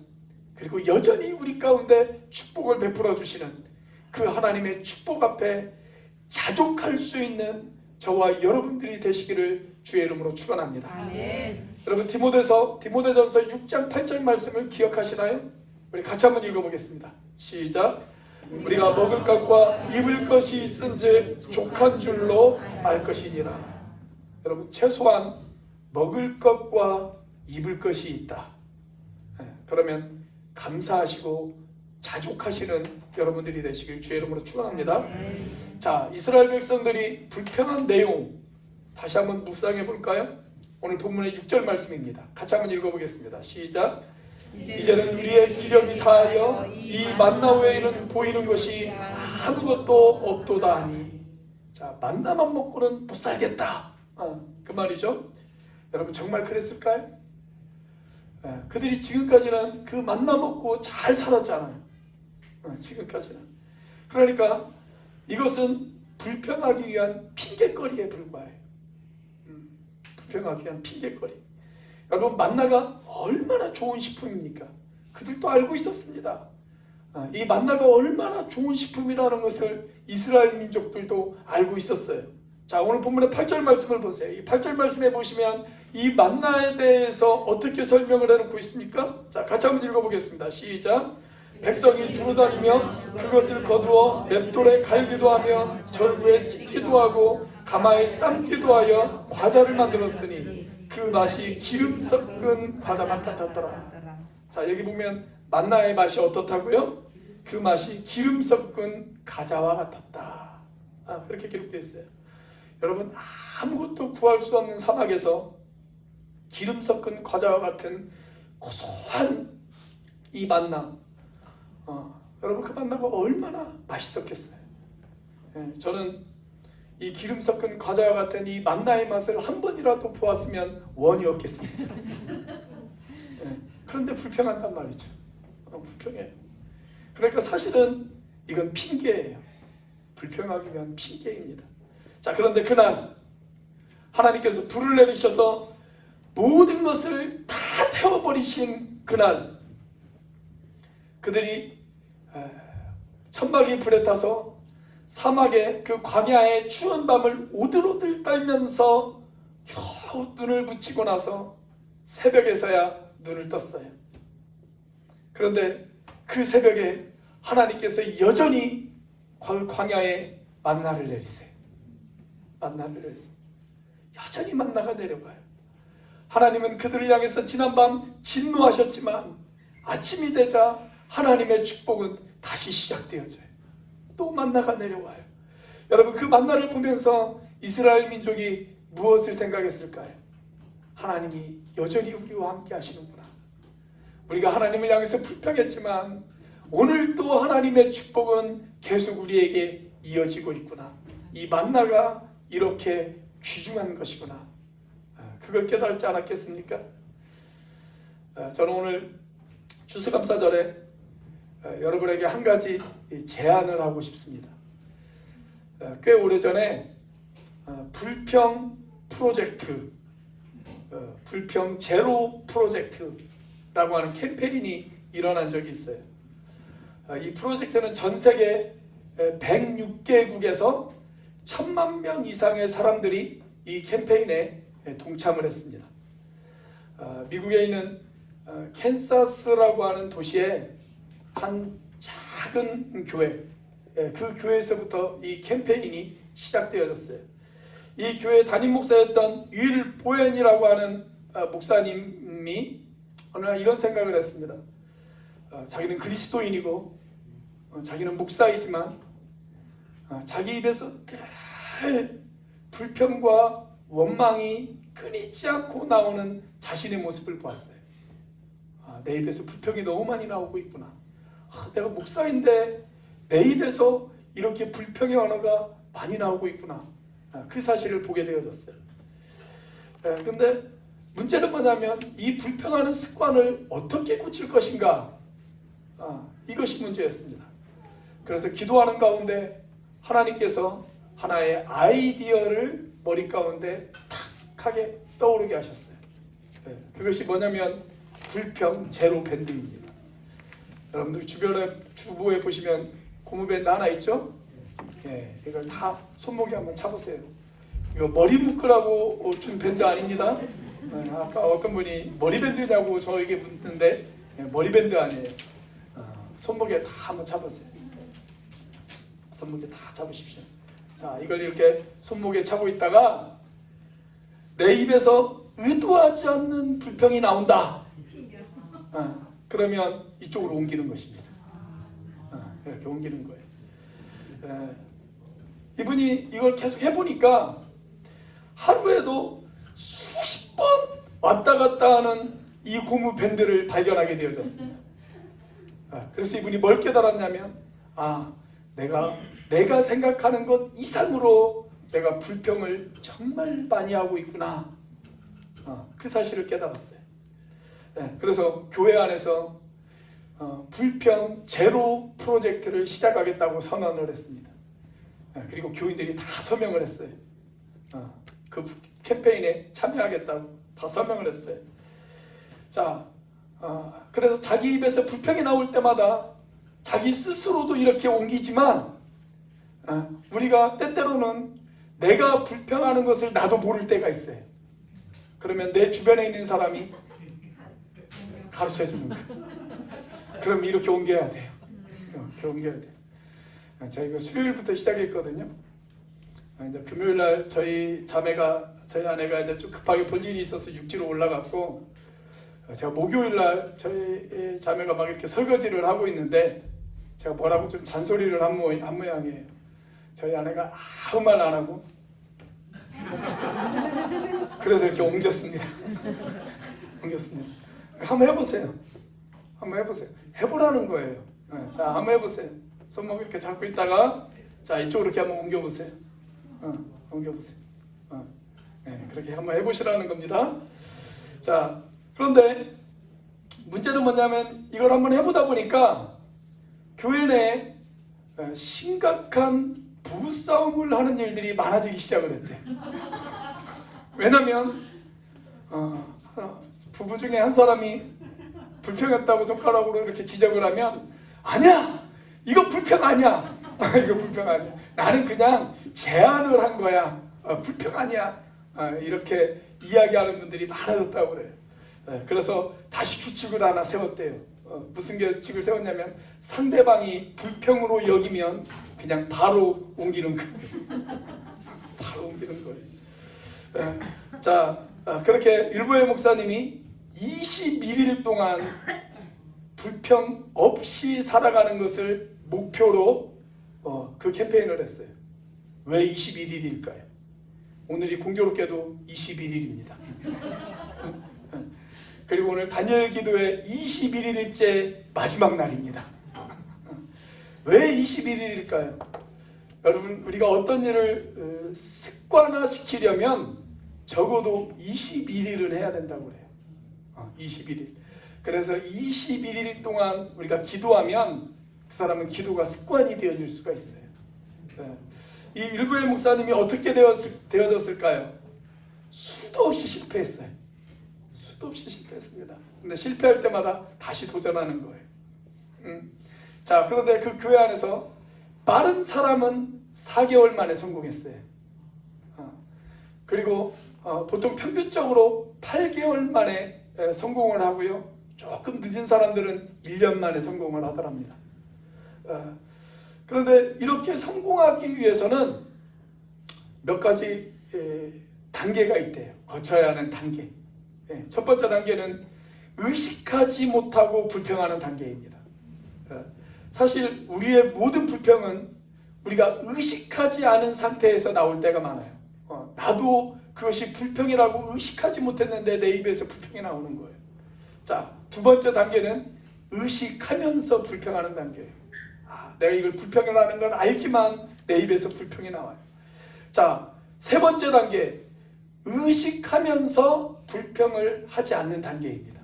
그리고 여전히 우리 가운데 축복을 베풀어 주시는 그 하나님의 축복 앞에 자족할 수 있는 저와 여러분들이 되시기를 주의 이름으로 축원합니다. 여러분 디모데전서 6장 8절 말씀을 기억하시나요? 우리 같이 한번 읽어보겠습니다. 시작. 우리가 먹을 것과 입을 것이 있은즉 족한 줄로 알 것이니라. 여러분 최소한 먹을 것과 입을 것이 있다. 그러면 감사하시고 자족하시는 여러분들이 되시길 주의 이름으로 축원합니다. 자, 이스라엘 백성들이 불평한 내용 다시 한번 묵상해 볼까요? 오늘 본문의 6절 말씀입니다. 같이 한번 읽어보겠습니다. 시작. 이제는 우리의 기력이 다하여 이 만나 외에는 보이는 것이 아무것도 없도다 하니. 자, 만나만 먹고는 못 살겠다, 그 말이죠. 여러분 정말 그랬을까요? 그들이 지금까지는 그 만나 먹고 잘 살았잖아요. 지금까지는. 그러니까 이것은 불평하기 위한 핑계거리에 불과해요. 불평하기 위한 핑계거리. 여러분 만나가 얼마나 좋은 식품입니까? 그들도 알고 있었습니다. 이 만나가 얼마나 좋은 식품이라는 것을 이스라엘 민족들도 알고 있었어요. 자, 오늘 본문의 8절 말씀을 보세요. 이 8절 말씀에 보시면 이 만나에 대해서 어떻게 설명을 해놓고 있습니까? 자, 같이 한번 읽어보겠습니다. 시작. 백성이 두루다니며 그것을 거두어 맷돌에 갈기도 하며 절구에 찢기도 하고 가마에 삶기도 하여 과자를 만들었으니 그 맛이 기름 섞은 과자만 같았더라. 자, 여기 보면 만나의 맛이 어떻다고요? 그 맛이 기름 섞은 과자와 같았다. 그렇게 기록되어 있어요. 여러분 아무것도 구할 수 없는 사막에서 기름 섞은 과자와 같은 고소한 이 만나, 여러분 그 만나가 얼마나 맛있었겠어요. 저는 이 기름 섞은 과자와 같은 이 만나의 맛을 한 번이라도 보았으면 원이 없겠습니다. 그런데 불평한단 말이죠. 불평해요. 그러니까 사실은 이건 핑계예요. 불평하기 위한 핑계입니다. 자, 그런데 그날 하나님께서 불을 내리셔서 모든 것을 다 태워버리신 그날, 그들이 천막이 불에 타서 사막의 그 광야의 추운 밤을 오들오들 떨면서 겨우 눈을 붙이고 나서 새벽에서야 눈을 떴어요. 그런데 그 새벽에 하나님께서 여전히 광야에 만나를 내리세요. 만나를 내리세요. 여전히 만나가 내려가요. 하나님은 그들을 향해서 지난밤 진노하셨지만 아침이 되자 하나님의 축복은 다시 시작되어져요. 또 만나가 내려와요. 여러분 그 만나를 보면서 이스라엘 민족이 무엇을 생각했을까요? 하나님이 여전히 우리와 함께 하시는구나. 우리가 하나님을 향해서 불평했지만 오늘 또 하나님의 축복은 계속 우리에게 이어지고 있구나. 이 만나가 이렇게 귀중한 것이구나. 그걸 깨달지 않았겠습니까? 저는 오늘 추수감사절에 여러분에게 한 가지 제안을 하고 싶습니다. 꽤 오래전에 불평 프로젝트, 불평 제로 프로젝트라고 하는 캠페인이 일어난 적이 있어요. 이 프로젝트는 전 세계 106개국에서 1000만 명 이상의 사람들이 이 캠페인에 동참을 했습니다. 미국에 있는 캔사스라고 하는 도시에 한 작은 교회, 그 교회에서부터 이 캠페인이 시작되어졌어요. 이 교회 담임 목사였던 윌 보엔이라고 하는 목사님이 어느 날 이런 생각을 했습니다. 자기는 그리스도인이고 자기는 목사이지만 자기 입에서 늘 불평과 원망이 끊이지 않고 나오는 자신의 모습을 보았어요. 내 입에서 불평이 너무 많이 나오고 있구나. 내가 목사인데 내 입에서 이렇게 불평의 언어가 많이 나오고 있구나. 그 사실을 보게 되어졌어요. 근데 문제는 뭐냐면 이 불평하는 습관을 어떻게 고칠 것인가? 이것이 문제였습니다. 그래서 기도하는 가운데 하나님께서 하나의 아이디어를 머리 가운데 탁하게 떠오르게 하셨어요. 그것이 뭐냐면 불평 제로 밴드입니다. 여러분들 주부에 보시면 고무밴드 하나 있죠? 이걸 다 손목에 한번 차보세요. 이거 머리 묶으라고 준 밴드 아닙니다. 아까 어떤 분이 머리밴드냐고 저에게 묻는데 머리밴드 아니에요. 손목에 다 한번 차보세요. 손목에 다 잡으십시오. 자, 이걸 이렇게 손목에 차고 있다가 내 입에서 의도하지 않는 불평이 나온다. 그러면 이쪽으로 옮기는 것입니다. 이렇게 옮기는 거예요. 이분이 이걸 계속 해보니까 하루에도 수십 번 왔다 갔다 하는 이 고무 밴드를 발견하게 되어졌습니다. 그래서 이분이 뭘 깨달았냐면 내가 생각하는 것 이상으로 내가 불평을 정말 많이 하고 있구나. 그 사실을 깨달았어요. 그래서 교회 안에서 불평 제로 프로젝트를 시작하겠다고 선언을 했습니다. 그리고 교인들이 다 서명을 했어요. 그 캠페인에 참여하겠다고 다 서명을 했어요. 자, 그래서 자기 입에서 불평이 나올 때마다 자기 스스로도 이렇게 옮기지만 우리가 때때로는 내가 불평하는 것을 나도 모를 때가 있어요. 그러면 내 주변에 있는 사람이 가르쳐 주는 거예요. 그럼 이렇게 옮겨야 돼요. 이렇게 옮겨야 돼요. 저희가 수요일부터 시작했거든요. 이제 금요일 날 저희 아내가 이제 좀 급하게 볼 일이 있어서 육지로 올라갔고, 제가 목요일 날 저희 자매가 막 이렇게 설거지를 하고 있는데 제가 뭐라고 좀 잔소리를 한 모양이에요. 저희 아내가 아무 말 안 하고 그래서 이렇게 옮겼습니다. 한번 해보세요. 해보라는 거예요. 자, 한번 해보세요. 손목 이렇게 잡고 있다가 자, 이쪽으로 이렇게 한번 옮겨보세요. 옮겨보세요. 그렇게 한번 해보시라는 겁니다. 자, 그런데 문제는 뭐냐면 이걸 한번 해보다 보니까 교회 내에 심각한 부부싸움을 하는 일들이 많아지기 시작을 했대요. 왜냐면 부부 중에 한 사람이 불평했다고 손가락으로 이렇게 지적을 하면 아니야! 이거 불평 아니야! 이거 불평 아니야. 나는 그냥 제안을 한 거야. 불평 아니야. 이렇게 이야기하는 분들이 많아졌다고 그래요. 그래서 다시 규칙을 하나 세웠대요. 무슨 규칙을 세웠냐면 상대방이 불평으로 여기면 그냥 바로 옮기는 거예요. 바로 옮기는 거예요. 자, 그렇게 일부의 목사님이 21일 동안 불평 없이 살아가는 것을 목표로 그 캠페인을 했어요. 왜 21일일까요? 오늘이 공교롭게도 21일입니다. 그리고 오늘 단열 기도의 21일째 마지막 날입니다. 왜 21일일까요? 여러분, 우리가 어떤 일을 습관화시키려면 적어도 21일을 해야 된다고 그래요. 21일. 그래서 21일 동안 우리가 기도하면 그 사람은 기도가 습관이 되어질 수가 있어요. 이 일부의 목사님이 어떻게 되어졌을까요? 수도 없이 실패했어요. 수도 없이 실패했습니다. 근데 실패할 때마다 다시 도전하는 거예요. 자, 그런데 그 교회 안에서 빠른 사람은 4개월 만에 성공했어요. 그리고 보통 평균적으로 8개월 만에 성공을 하고요. 조금 늦은 사람들은 1년 만에 성공을 하더랍니다. 그런데 이렇게 성공하기 위해서는 몇 가지 단계가 있대요. 거쳐야 하는 단계. 첫 번째 단계는 의식하지 못하고 불평하는 단계입니다. 사실 우리의 모든 불평은 우리가 의식하지 않은 상태에서 나올 때가 많아요. 나도 그것이 불평이라고 의식하지 못했는데 내 입에서 불평이 나오는 거예요. 자, 두 번째 단계는 의식하면서 불평하는 단계예요. 내가 이걸 불평이라는 건 알지만 내 입에서 불평이 나와요. 자, 세 번째 단계, 의식하면서 불평을 하지 않는 단계입니다.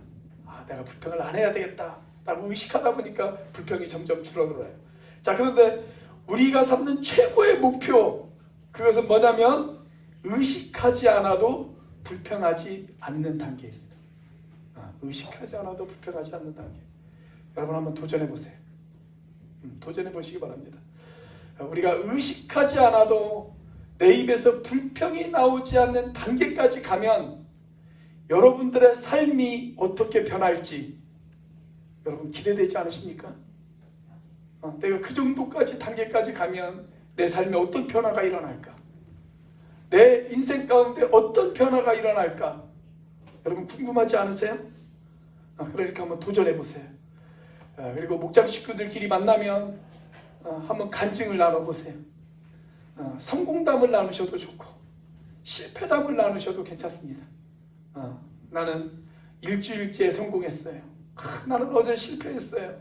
내가 불평을 안 해야 되겠다 라고 의식하다 보니까 불평이 점점 줄어들어요. 자, 그런데 우리가 삼는 최고의 목표, 그것은 뭐냐면 의식하지 않아도 불평하지 않는 단계입니다. 의식하지 않아도 불평하지 않는 단계. 여러분 한번 도전해 보세요. 도전해 보시기 바랍니다. 우리가 의식하지 않아도 내 입에서 불평이 나오지 않는 단계까지 가면 여러분들의 삶이 어떻게 변할지 여러분 기대되지 않으십니까? 내가 그 정도까지 단계까지 가면 내 삶에 어떤 변화가 일어날까? 내 인생 가운데 어떤 변화가 일어날까? 여러분 궁금하지 않으세요? 그러니까 한번 도전해 보세요. 그리고 목장 식구들끼리 만나면 한번 간증을 나눠보세요. 성공담을 나누셔도 좋고 실패담을 나누셔도 괜찮습니다. 나는 일주일째 성공했어요. 나는 어제 실패했어요.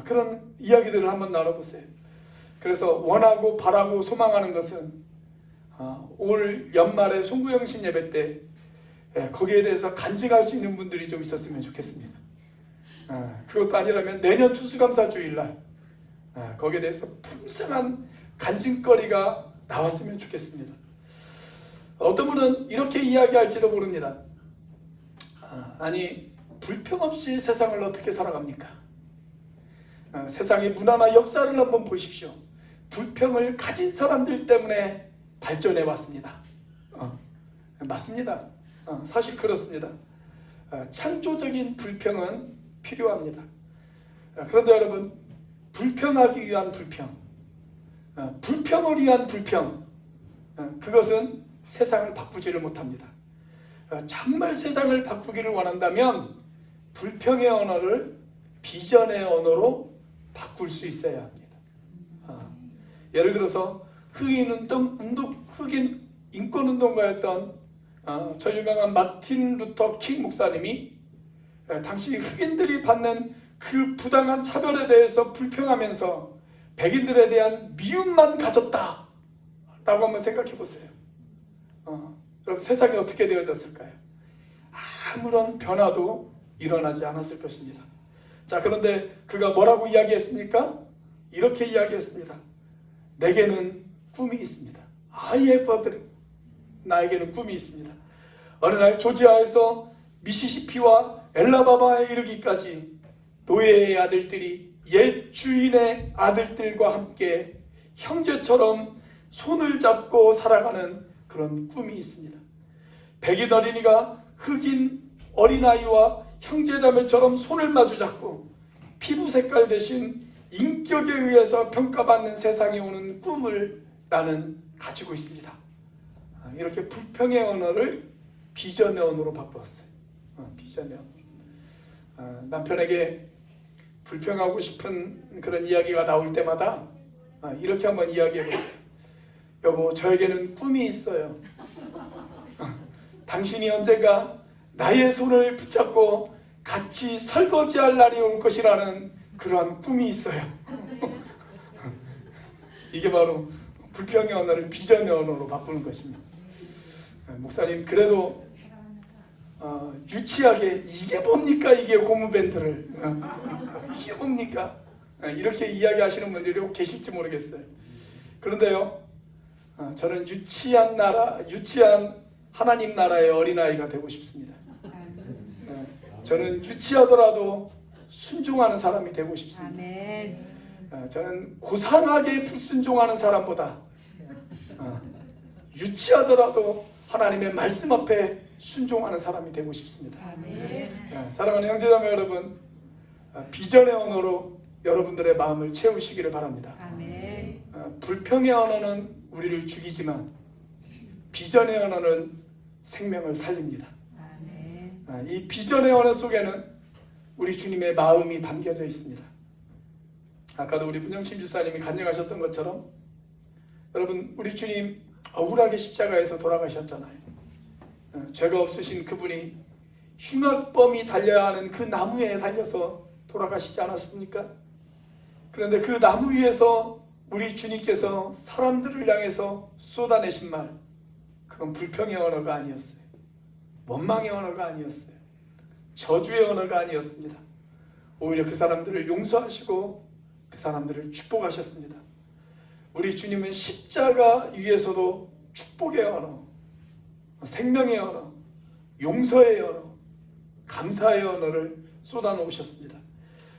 그런 이야기들을 한번 나눠보세요. 그래서 원하고 바라고 소망하는 것은 올 연말에 송구영신 예배 때 거기에 대해서 간증할 수 있는 분들이 좀 있었으면 좋겠습니다. 그것도 아니라면 내년 추수감사주일날 거기에 대해서 풍성한 간증거리가 나왔으면 좋겠습니다. 어떤 분은 이렇게 이야기할지도 모릅니다. 아니 불평 없이 세상을 어떻게 살아갑니까? 세상의 문화나 역사를 한번 보십시오. 불평을 가진 사람들 때문에 발전해 왔습니다. 맞습니다. 사실 그렇습니다. 창조적인 불평은 필요합니다. 그런데 여러분, 불평하기 위한 불평, 불평을 위한 불평, 그것은 세상을 바꾸지를 못합니다. 정말 세상을 바꾸기를 원한다면 불평의 언어를 비전의 언어로 바꿀 수 있어야 합니다. 예를 들어서 흑인 인권운동가였던 저 유명한 마틴 루터 킹 목사님이 당시 흑인들이 받는 그 부당한 차별에 대해서 불평하면서 백인들에 대한 미움만 가졌다 라고 한번 생각해 보세요. 여러분 세상이 어떻게 되어졌을까요? 아무런 변화도 일어나지 않았을 것입니다. 자, 그런데 그가 뭐라고 이야기했습니까? 이렇게 이야기했습니다. 내게는 꿈이 있습니다. I have a dream. 나에게는 꿈이 있습니다. 어느 날 조지아에서 미시시피와 엘라바마에 이르기까지 노예의 아들들이 옛 주인의 아들들과 함께 형제처럼 손을 잡고 살아가는 그런 꿈이 있습니다. 백인 어린이가 흑인 어린아이와 형제자매처럼 손을 마주 잡고 피부 색깔 대신 인격에 의해서 평가받는 세상에 오는 꿈을 나는 가지고 있습니다. 이렇게 불평의 언어를 비전의 언어로 바꿨어요. 비전의 언어. 남편에게 불평하고 싶은 그런 이야기가 나올 때마다 이렇게 한번 이야기해보세요. 여보, 저에게는 꿈이 있어요. 당신이 언젠가 나의 손을 붙잡고 같이 설거지할 날이 올 것이라는 그러한 꿈이 있어요. 이게 바로 불평의 언어를 비전의 언어로 바꾸는 것입니다. 목사님, 그래도 유치하게 이게 뭡니까? 이게 고무밴드를 이게 뭡니까? 이렇게 이야기하시는 분들이 계실지 모르겠어요. 그런데요, 저는 유치한 하나님 나라의 어린아이가 되고 싶습니다. 저는 유치하더라도 순종하는 사람이 되고 싶습니다. 저는 고상하게 불순종하는 사람보다 유치하더라도 하나님의 말씀 앞에 순종하는 사람이 되고 싶습니다. 사랑하는 형제자매 여러분, 비전의 언어로 여러분들의 마음을 채우시기를 바랍니다. 불평의 언어는 우리를 죽이지만 비전의 언어는 생명을 살립니다. 이 비전의 언어 속에는 우리 주님의 마음이 담겨져 있습니다. 아까도 우리 문영신 집사님이 간증하셨던 것처럼 여러분 우리 주님 억울하게 십자가에서 돌아가셨잖아요. 죄가 없으신 그분이 흉악범이 달려야 하는 그 나무에 달려서 돌아가시지 않았습니까? 그런데 그 나무 위에서 우리 주님께서 사람들을 향해서 쏟아내신 말, 그건 불평의 언어가 아니었어요. 원망의 언어가 아니었어요. 저주의 언어가 아니었습니다. 오히려 그 사람들을 용서하시고 그 사람들을 축복하셨습니다. 우리 주님은 십자가 위에서도 축복의 언어, 생명의 언어, 용서의 언어, 감사의 언어를 쏟아놓으셨습니다.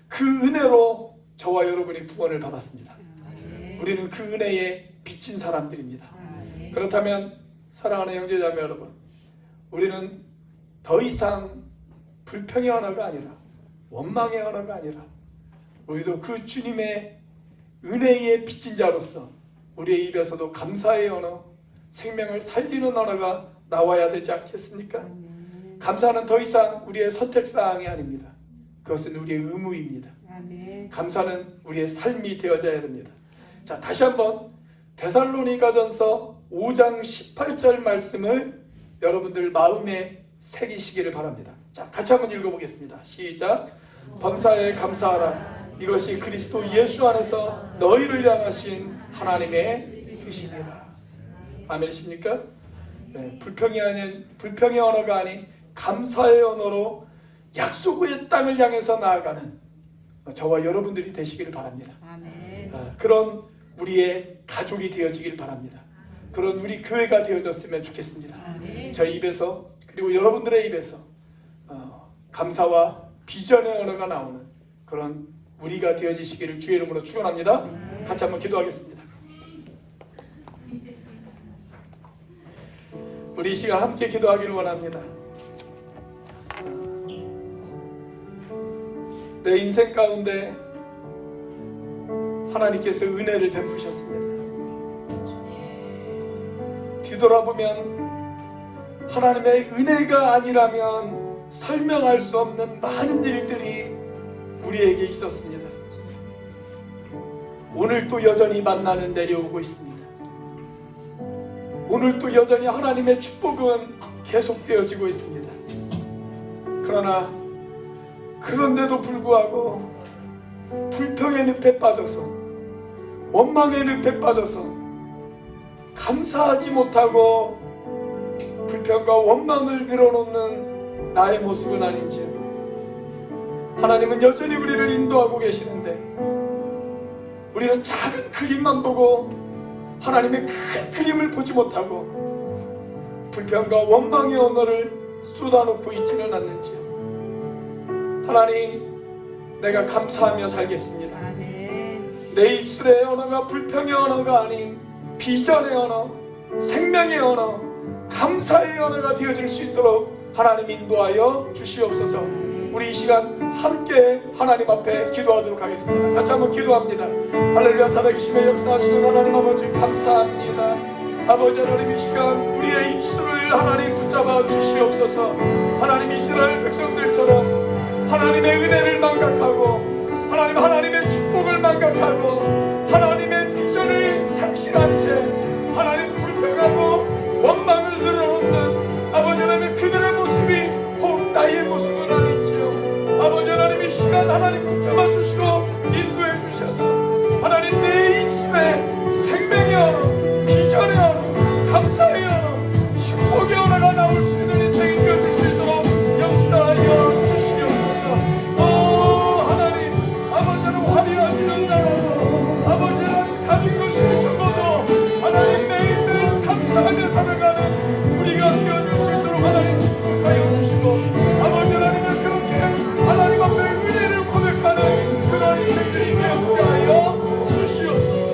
그 은혜로 저와 여러분이 구원을 받았습니다. 우리는 그 은혜에 빚진 사람들입니다. 그렇다면 사랑하는 형제자매 여러분, 우리는 더 이상 불평의 언어가 아니라 원망의 언어가 아니라 우리도 그 주님의 은혜에 빚진 자로서 우리의 입에서도 감사의 언어, 생명을 살리는 언어가 나와야 되지 않겠습니까? 감사는 더 이상 우리의 선택사항이 아닙니다. 그것은 우리의 의무입니다. 감사는 우리의 삶이 되어져야 됩니다. 자, 다시 한번 데살로니가전서 5장 18절 말씀을 여러분들 마음에 새기시기를 바랍니다. 자, 같이 한번 읽어보겠습니다. 시작. 범사에 감사하라. 이것이 그리스도 예수 안에서 너희를 향하신 하나님의 뜻이니라. 아멘이십니까? 네, 불평의 언어가 아닌 감사의 언어로 약속의 땅을 향해서 나아가는 저와 여러분들이 되시기를 바랍니다. 아멘. 그런 우리의 가족이 되어지길 바랍니다. 그런 우리 교회가 되어졌으면 좋겠습니다. 아멘. 저희 입에서 그리고 여러분들의 입에서 감사와 비전의 언어가 나오는 그런 우리가 되어지시기를 주의 이름으로 축원합니다. 같이 한번 기도하겠습니다. 우리 이 시간 함께 기도하기를 원합니다. 내 인생 가운데 하나님께서 은혜를 베푸셨습니다. 뒤돌아보면 하나님의 은혜가 아니라면 설명할 수 없는 많은 일들이 우리에게 있었습니다. 오늘도 여전히 만나는 내려오고 있습니다. 오늘도 여전히 하나님의 축복은 계속되어지고 있습니다. 그런데도 불구하고 불평의 늪에 빠져서 원망의 늪에 빠져서 감사하지 못하고 불평과 원망을 늘어놓는 나의 모습은 아닌지요. 하나님은 여전히 우리를 인도하고 계시는데 우리는 작은 그림만 보고 하나님의 큰 그림을 보지 못하고 불평과 원망의 언어를 쏟아놓고 있지는 않는지요. 하나님, 내가 감사하며 살겠습니다. 내 입술의 언어가 불평의 언어가 아닌 비전의 언어, 생명의 언어, 감사의 언어가 되어질 수 있도록 하나님 인도하여 주시옵소서. 우리 이 시간 함께 하나님 앞에 기도하도록 하겠습니다. 같이 한번 기도합니다. 할렐루야. 살아계심에 역사하시는 하나님 아버지 감사합니다. 아버지 하나님, 이 시간 우리의 입술을 하나님 붙잡아 주시옵소서. 하나님, 이스라엘 백성들처럼 하나님의 은혜를 망각하고 하나님의 축복을 망각하고 하나님의 비전을 상실한 채 하나님 불평하고 원망을 늘어놓는 아버지 하나님 그들의 모습이 혹 나의 모습은 아니지요. 아버지 하나님, 이 시간 하나님 붙잡아 주시고 인도해 주셔서 하나님 내 입술에 생명의 언어, 비전의 언어, 감사의 언어, 축복의 언어가 나올 수 있는 인생이 되어질 수 있도록 역사하여 주시옵소서. 하나님, 아버지 하나님 화려하시는 나라로 아버지 하나님 가진 것을 적어도 하나님 매일매일 감사하며 살아가는 우리가 되어질 수 있도록 하나님 축복하여 주시고 아버지 하나님은 그렇게 하나님 앞에 은혜를 고백하는 그런 인생들이 되게 하여 주시옵소서.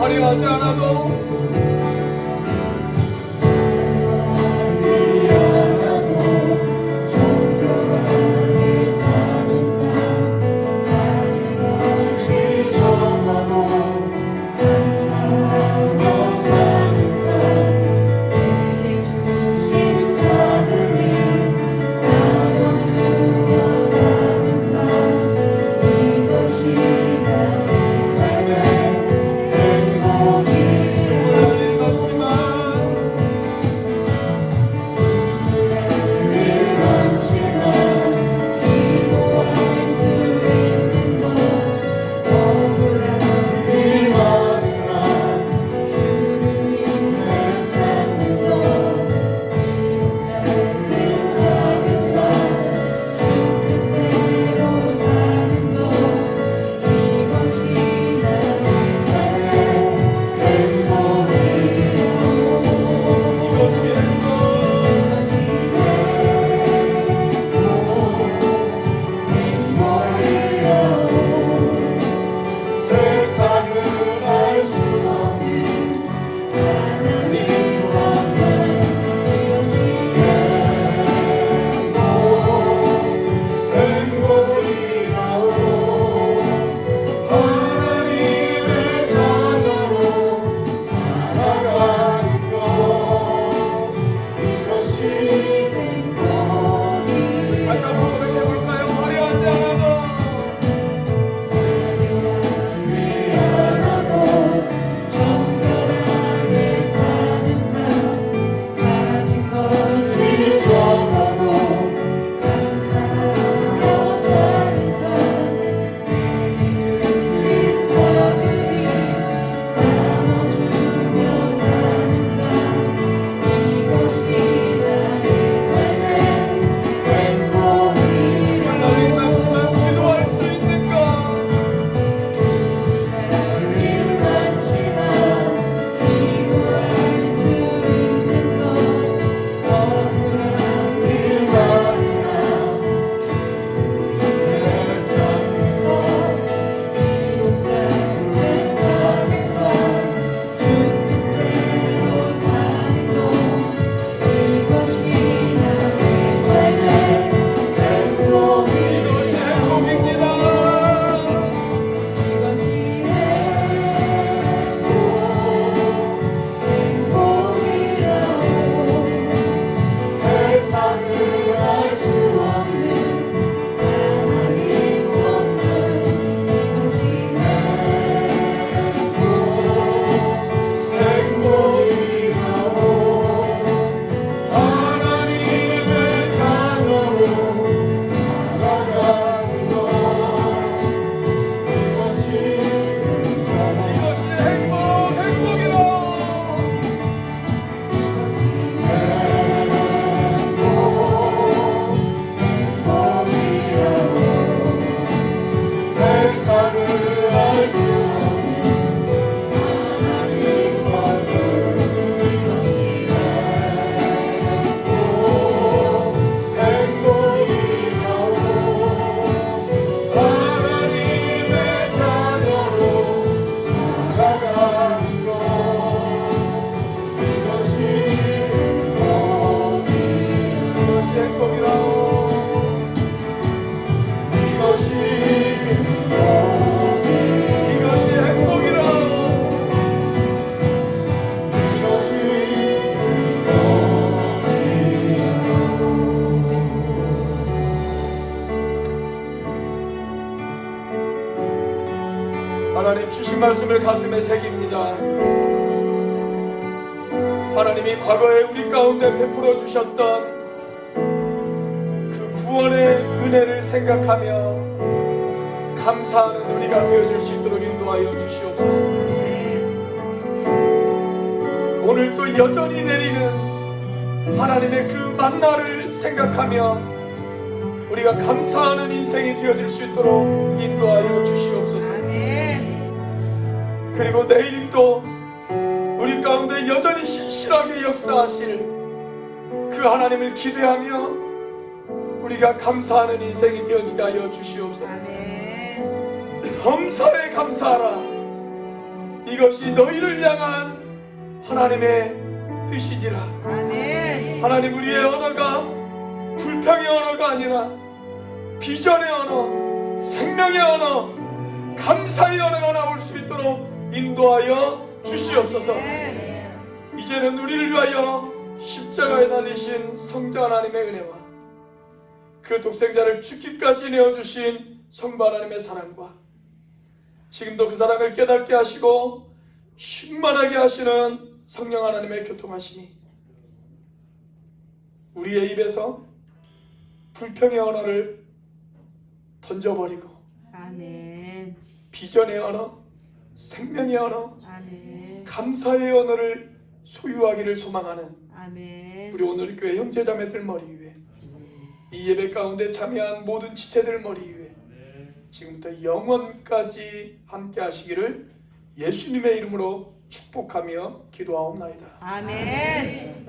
화려하지 않아도 하나님 주신 말씀을 가슴에 새깁니다. 하나님이 과거에 우리 가운데 베풀어 주셨던 그 구원의 은혜를 생각하며 감사하는 우리가 되어줄 수 있도록 인도하여 주시옵소서. 오늘 또 여전히 내리는 하나님의 그 만나를 생각하며 우리가 감사하는 인생이 되어질 수 있도록 인도하여 주시옵소서. 그리고 내일도 우리 가운데 여전히 신실하게 역사하실 그 하나님을 기대하며 우리가 감사하는 인생이 되어지게 하여 주시옵소서. 범사에 감사하라. 이것이 너희를 향한 하나님의 뜻이지라. 하나님, 우리의 언어가 불평의 언어가 아니라 비전의 언어, 생명의 언어, 감사의 언어가 나올 수 있도록 인도하여 주시옵소서. 이제는 우리를 위하여 십자가에 달리신 성자 하나님의 은혜와 그 독생자를 죽기까지 내어주신 성부 하나님의 사랑과 지금도 그 사랑을 깨닫게 하시고 충만하게 하시는 성령 하나님의 교통하심이 우리의 입에서 불평의 언어를 던져버리고 비전의 언어, 생명의 언어, 감사의 언어를 소유하기를 소망하는 우리 오늘 교회 형제자매들 머리 위에 이 예배 가운데 참여한 모든 지체들 머리 위에 지금부터 영원까지 함께 하시기를 예수님의 이름으로 축복하며 기도하옵나이다. 아멘.